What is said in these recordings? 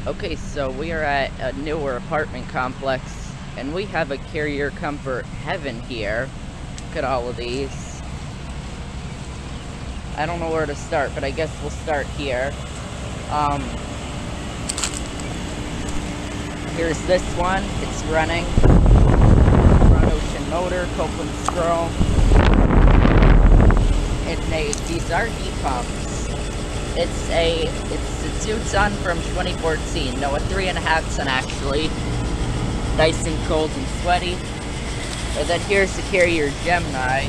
Okay, so we are at a newer apartment complex, and we have a Carrier Comfort Heaven here. Look at all of these. I don't know where to start, but I guess we'll start here. Here's this one. It's running. Front ocean motor, Copeland scroll. And these are heat pumps. It's a 2-ton from 2014. No, a 3.5-ton actually. Nice and cold and sweaty. And then here's the Carrier Gemini.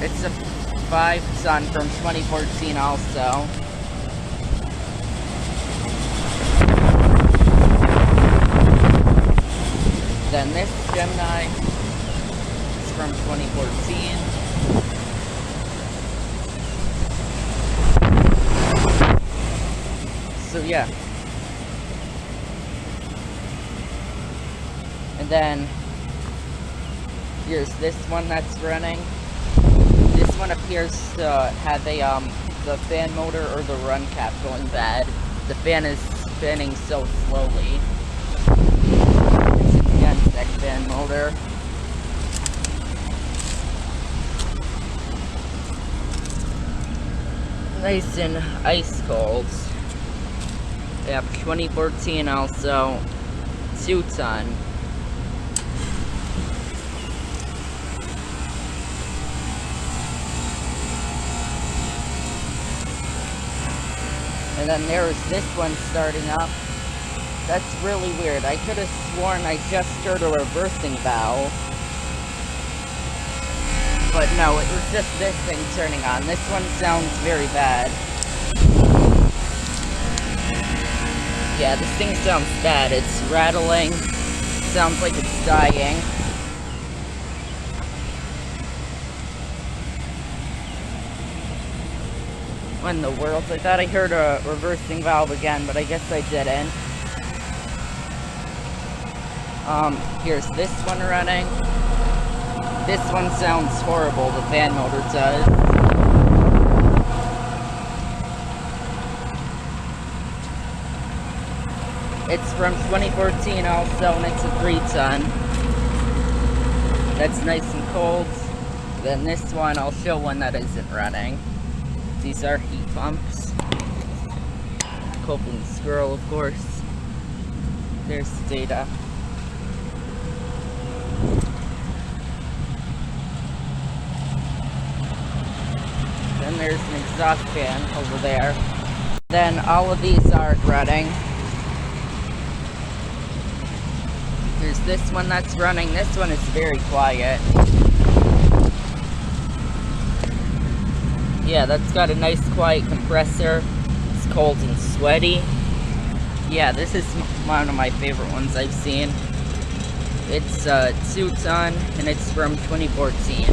It's a 5-ton from 2014 also. Then this Gemini is from 2014. So yeah. And then here's this one that's running. This one appears to have a the fan motor or the run cap going bad. The fan is spinning so slowly. It's a Genset fan motor. Nice and ice cold. Yeah, 2014 also. 2-ton. And then there's this one starting up. That's really weird. I could have sworn I just heard a reversing valve. But no, it was just this thing turning on. This one sounds very bad. Yeah, this thing sounds bad. It's rattling. Sounds like it's dying. What in the world? I thought I heard a reversing valve again, but I guess I didn't. Here's this one running. This one sounds horrible, the fan motor does. It's from 2014 also, and it's a 3-ton. That's nice and cold. Then this one, I'll show one that isn't running. These are heat pumps. Copeland scroll, of course. There's the data. Then there's an exhaust fan over there. Then all of these are running. There's this one that's running. This one is very quiet. Yeah, that's got a nice quiet compressor. It's cold and sweaty. Yeah, this is one of my favorite ones I've seen. It's a 2-ton and it's from 2014.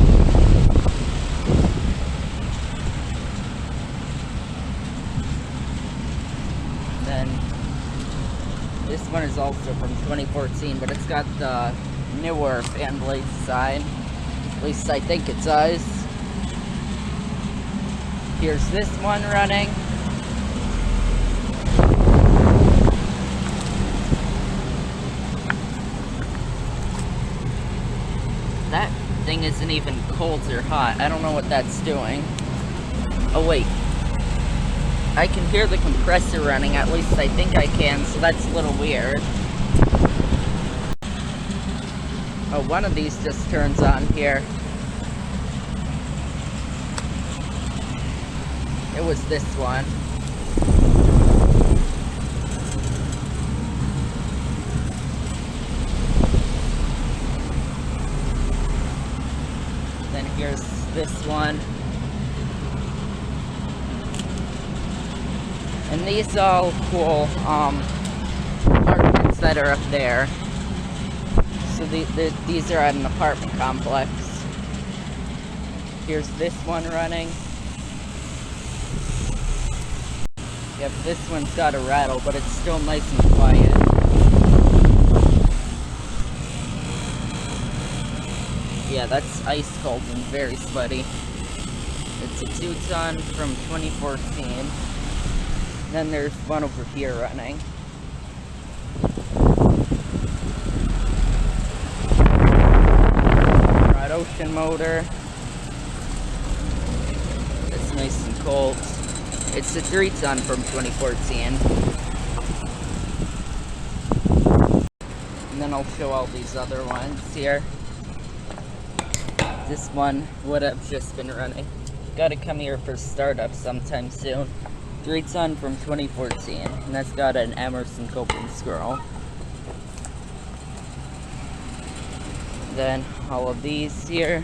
Then this one is also from 2014, but it's got the newer fan blade design. At least I think it does. Here's this one running. That thing isn't even cold or hot. I don't know what that's doing. Oh wait. I can hear the compressor running, at least I think I can, so that's a little weird. Oh, one of these just turns on here. It was this one. Then here's this one. And these all cool apartments that are up there. So these are at an apartment complex. Here's this one running. Yep, this one's got a rattle, but it's still nice and quiet. Yeah, that's ice cold and very sweaty. It's a 2-ton from 2014. Then there's one over here running. Broad ocean motor. It's nice and cold. It's a 3-ton from 2014. And then I'll show all these other ones here. This one would have just been running. Gotta come here for startup sometime soon. 3-ton from 2014, and that's got an Emerson coping scroll. Then all of these here.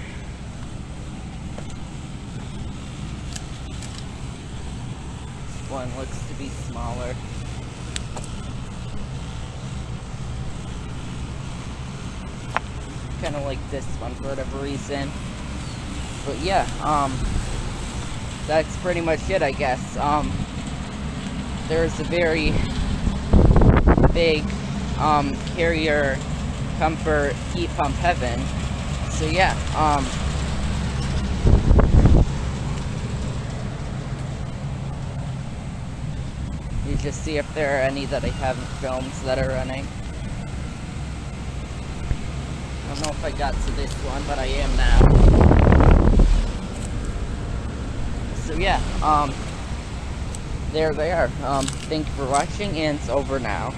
This one looks to be smaller. Kind of like this one for whatever reason. But yeah, that's pretty much it, I guess. There's a very big Carrier Comfort heat pump heaven. So yeah, you just see if there are any that I haven't filmed that are running. I don't know if I got to this one, but I am now. So yeah, there they are. Thank you for watching, and it's over now.